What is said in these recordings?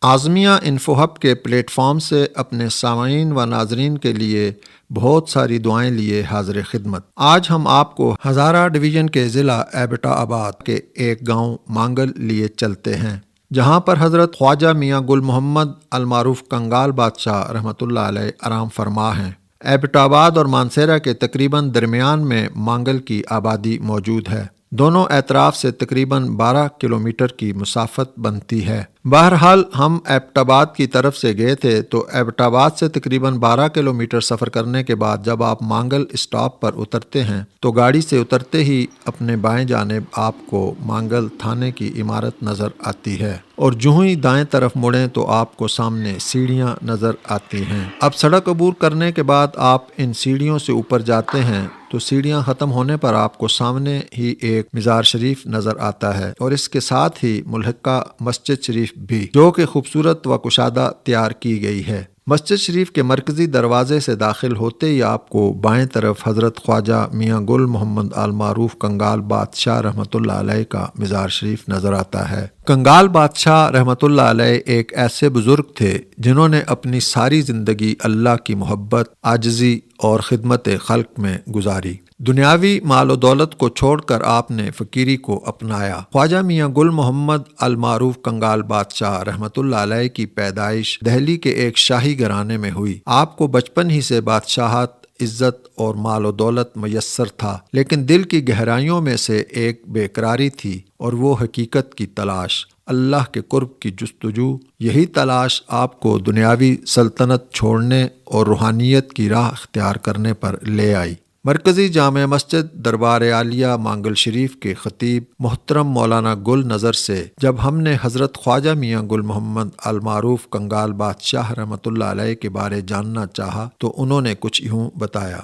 آزمیہ info hub کے plate form سے اپنے سامعین و ناظرین کے لیے بہت ساری دعائیں لیے حاضر خدمت۔ آج ہم آپ کو ہزارہ ڈویژن کے ضلع ایبٹا آباد کے ایک گاؤں مانگل لیے چلتے ہیں، جہاں پر حضرت خواجہ میاں گل محمد المعروف کنگال بادشاہ رحمۃ اللہ علیہ آرام فرما ہیں۔ ایبٹا آباد اور مانسیرہ کے تقریباً درمیان میں مانگل کی آبادی موجود ہے۔ دونوں اطراف سے تقریباً 12 کلومیٹر کی مسافت بنتی ہے۔ بہرحال ہم ایبٹ آباد کی طرف سے گئے تھے تو ایبٹ آباد سے تقریباً 12 کلومیٹر سفر کرنے کے بعد جب آپ مانگل اسٹاپ پر اترتے ہیں تو گاڑی سے اترتے ہی اپنے بائیں جانب آپ کو مانگل تھانے کی عمارت نظر آتی ہے، اور جوں ہی دائیں طرف مڑیں تو آپ کو سامنے سیڑھیاں نظر آتی ہیں۔ اب سڑک عبور کرنے کے بعد آپ ان سیڑھیوں سے اوپر جاتے ہیں تو سیڑھیاں ختم ہونے پر آپ کو سامنے ہی ایک مزار شریف نظر آتا ہے، اور اس کے ساتھ ہی ملحقہ مسجد شریف بھی، جو کہ خوبصورت و کشادہ تیار کی گئی ہے۔ مسجد شریف کے مرکزی دروازے سے داخل ہوتے ہی آپ کو بائیں طرف حضرت خواجہ میاں گل محمد المعروف کنگال بادشاہ رحمۃ اللہ علیہ کا مزار شریف نظر آتا ہے۔ کنگال بادشاہ رحمۃ اللہ علیہ ایک ایسے بزرگ تھے جنہوں نے اپنی ساری زندگی اللہ کی محبت، عاجزی اور خدمت خلق میں گزاری۔ دنیاوی مال و دولت کو چھوڑ کر آپ نے فقیری کو اپنایا۔ خواجہ میاں گل محمد المعروف کنگال بادشاہ رحمۃ اللہ علیہ کی پیدائش دہلی کے ایک شاہی گھرانے میں ہوئی۔ آپ کو بچپن ہی سے بادشاہت، عزت اور مال و دولت میسر تھا، لیکن دل کی گہرائیوں میں سے ایک بے قراری تھی، اور وہ حقیقت کی تلاش، اللہ کے قرب کی جستجو۔ یہی تلاش آپ کو دنیاوی سلطنت چھوڑنے اور روحانیت کی راہ اختیار کرنے پر لے آئی۔ مرکزی جامع مسجد دربار عالیہ مانگل شریف کے خطیب محترم مولانا گل نظر سے جب ہم نے حضرت خواجہ میاں گل محمد المعروف کنگال بادشاہ رحمۃ اللہ علیہ کے بارے جاننا چاہا تو انہوں نے کچھ یوں بتایا۔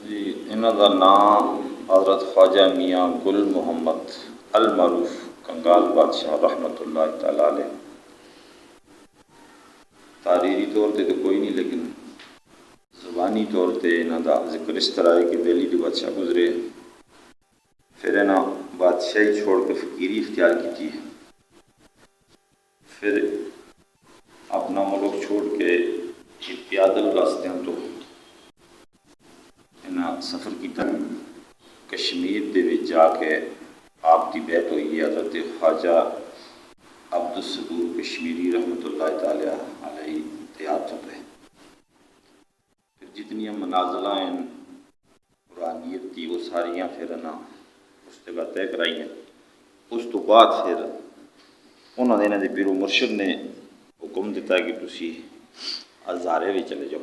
جی، انہوں کا نام حضرت خواجہ میاں گل محمد المعروف کنگال بادشاہ رحمۃ اللہ تعالی علیہ۔ تحریری طور تے تو کوئی نہیں، لیکن زبانی طور تے انہوں کا ذکر اس طرح ہے کہ دہلی کے بادشاہ گزرے، پھر انہوں بادشاہی چھوڑ کے فقیری اختیار کی، پھر اپنا ملک چھوڑ کے پیادل راستوں تو انہوں سفر کیا، کشمیر دے وچ جا کے آپ کی بیعت ہوئی ہے حضرت خواجہ عبد الصبور کشمیری رحمۃ اللہ تعالی علیہ کے ہاتھوں پہ۔ پھر جتنی منازلہ ہیں قرآنیت کی وہ ساریاں پھر انہوں اس جگہ طے کرائی ہیں۔ اس تو بعد پھر انہوں نے انہوں پیر و مرشد نے حکم دیتا کہ تسی ہزارے بھی چلے جاؤ،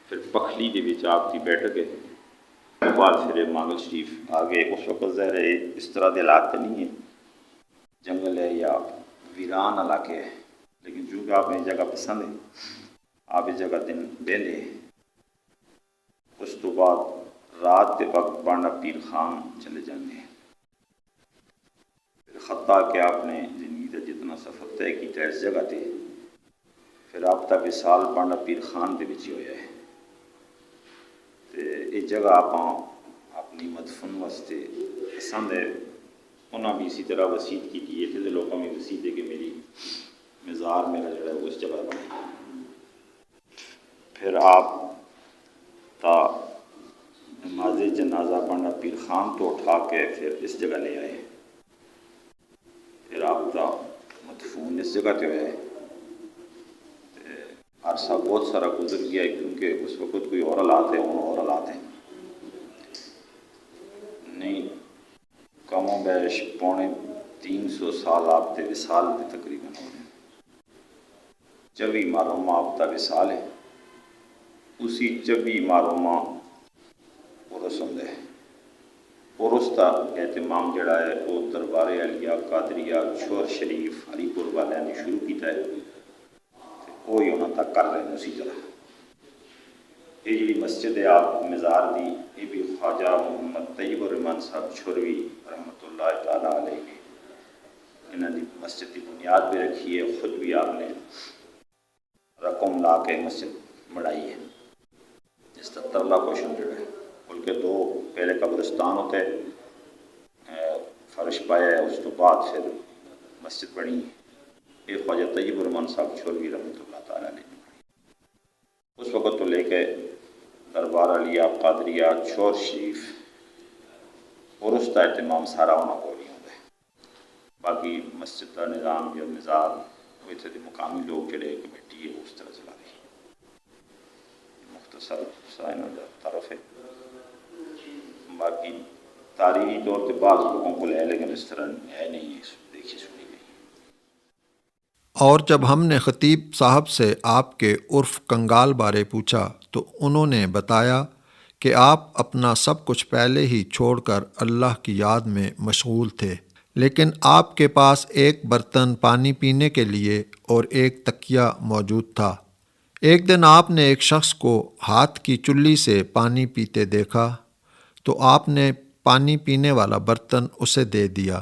پھر پکھلی کے بچ آپ کی بیٹھک ہے، اس بعد پھر مانگل شریف آگے۔ اس وقت ظاہر ہے اس طرح کے علاقے نہیں ہیں، جنگل ہے یا ویران علاقے ہے، لیکن چونکہ آپ نے جگہ پسند ہے آپ اس جگہ دن بیندے۔ اس تو بعد رات کے وقت بانڈا پیر خان چلے جانے، پھر خطہ کہ آپ نے زندگی کا جتنا سفر طے کیا اس جگہ تے، پھر آپ تک سال بانڈا پیر خان دے وچ ہویا ہے۔ اس جگہ آپ اپنی مدفن واسطے پسند ہے، انہوں بھی اسی طرح وسیعت کی ہے، تھے لوگوں میں وسیعت ہے کہ میری مزار میرا جڑا ہے اس جگہ بنے۔ پھر آپ تا نماز جنازہ بانڈا پیر خان تو اٹھا کے پھر اس جگہ لے آئے، پھر آپ کا مدفون اس جگہ تے ہوئے۔ عرصہ بہت سارا گزر گیا ہے، کیونکہ اس وقت کوئی اور حالات ہیں، اور حالات ہیں نہیں، کم و بیش 350 سال آپ تے وصال دے تقریباً ہو رہے ہیں۔ 24 محرم آپ کا وصال ہے، اسی 24 محرم عرس ہوں ہے۔ عرس کا اہتمام جڑا ہے وہ دربار عالیہ قادریہ چھور شریف ہری پور والوں نے شروع کیتا ہے، وہی انہوں تک کر رہے ہیں اسی طرح۔ یہ جی مسجد ہے آپ مزار دی، یہ بھی خواجہ محمد طیب الرحمن صاحب چھوروی رحمۃ اللہ تعالیٰ علیہ کی انہوں نے مسجد کی بنیاد بھی رکھی ہے، خود بھی آپ نے رقم لا کے مسجد بڑھائی ہے۔ اس کا ترلا کوشن جو ہے، بلکہ 2 پہلے قبرستان ہوتے فرش پایا ہے، اس تو بعد پھر مسجد بنی یہ خواجہ طیب الرحمن صاحب چھولوی رحمۃ اللہ تعالیٰ نے اس وقت تو لے کے دربار علیہ قادریہ چور شریف اور اس کا اہتمام سارا انہوں کو نہیں ہوتا ہے۔ باقی مسجد کا نظام یا نظام وہ اتنے مقامی لوگ جڑے کمیٹی ہے اس طرح چلا رہی ہے۔ مختصر سائنہ کا طرف ہے، باقی تاریخی طور پہ بعض لوگوں کو لے لیکن اس طرح ہے نہیں، دیکھی سنی نہیں۔ اور جب ہم نے خطیب صاحب سے آپ کے عرف کنگال بارے پوچھا تو انہوں نے بتایا کہ آپ اپنا سب کچھ پہلے ہی چھوڑ کر اللہ کی یاد میں مشغول تھے، لیکن آپ کے پاس ایک برتن پانی پینے کے لیے اور ایک تکیہ موجود تھا۔ ایک دن آپ نے ایک شخص کو ہاتھ کی چلی سے پانی پیتے دیکھا تو آپ نے پانی پینے والا برتن اسے دے دیا،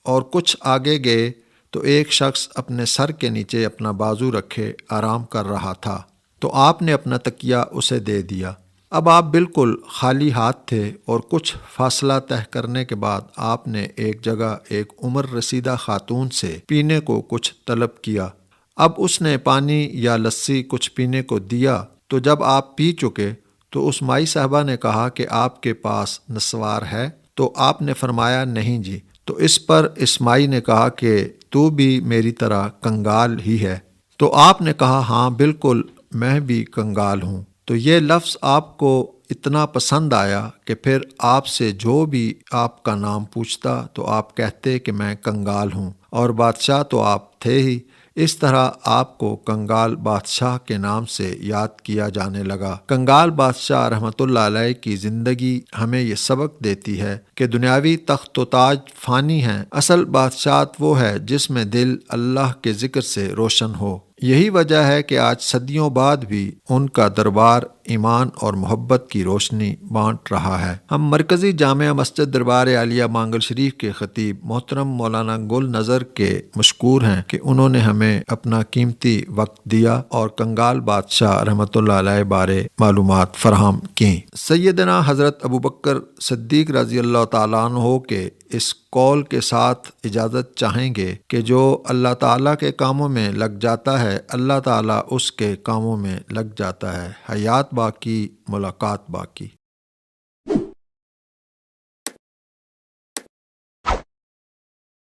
اور کچھ آگے گئے تو ایک شخص اپنے سر کے نیچے اپنا بازو رکھے آرام کر رہا تھا تو آپ نے اپنا تکیہ اسے دے دیا۔ اب آپ بالکل خالی ہاتھ تھے اور کچھ فاصلہ طے کرنے کے بعد آپ نے ایک جگہ ایک عمر رسیدہ خاتون سے پینے کو کچھ طلب کیا۔ اب اس نے پانی یا لسی کچھ پینے کو دیا تو جب آپ پی چکے تو اس مائی صاحبہ نے کہا کہ آپ کے پاس نسوار ہے؟ تو آپ نے فرمایا نہیں جی۔ تو اس پر اس مائی نے کہا کہ تو بھی میری طرح کنگال ہی ہے؟ تو آپ نے کہا ہاں بالکل میں بھی کنگال ہوں۔ تو یہ لفظ آپ کو اتنا پسند آیا کہ پھر آپ سے جو بھی آپ کا نام پوچھتا تو آپ کہتے کہ میں کنگال ہوں، اور بادشاہ تو آپ تھے ہی۔ اس طرح آپ کو کنگال بادشاہ کے نام سے یاد کیا جانے لگا۔ کنگال بادشاہ رحمۃ اللہ علیہ کی زندگی ہمیں یہ سبق دیتی ہے کہ دنیاوی تخت و تاج فانی ہیں، اصل بادشاہت وہ ہے جس میں دل اللہ کے ذکر سے روشن ہو۔ یہی وجہ ہے کہ آج صدیوں بعد بھی ان کا دربار ایمان اور محبت کی روشنی بانٹ رہا ہے۔ ہم مرکزی جامع مسجد دربار عالیہ مانگل شریف کے خطیب محترم مولانا گل نظر کے مشکور ہیں کہ انہوں نے ہمیں اپنا قیمتی وقت دیا اور کنگال بادشاہ رحمۃ اللہ علیہ بارے معلومات فراہم کیں۔ سیدنا حضرت ابوبکر صدیق رضی اللہ تعالیٰ عنہ کے اس قول کے ساتھ اجازت چاہیں گے کہ جو اللہ تعالیٰ کے کاموں میں لگ جاتا ہے اللہ تعالیٰ اس کے کاموں میں لگ جاتا ہے۔ حیات باقی، ملاقات باقی۔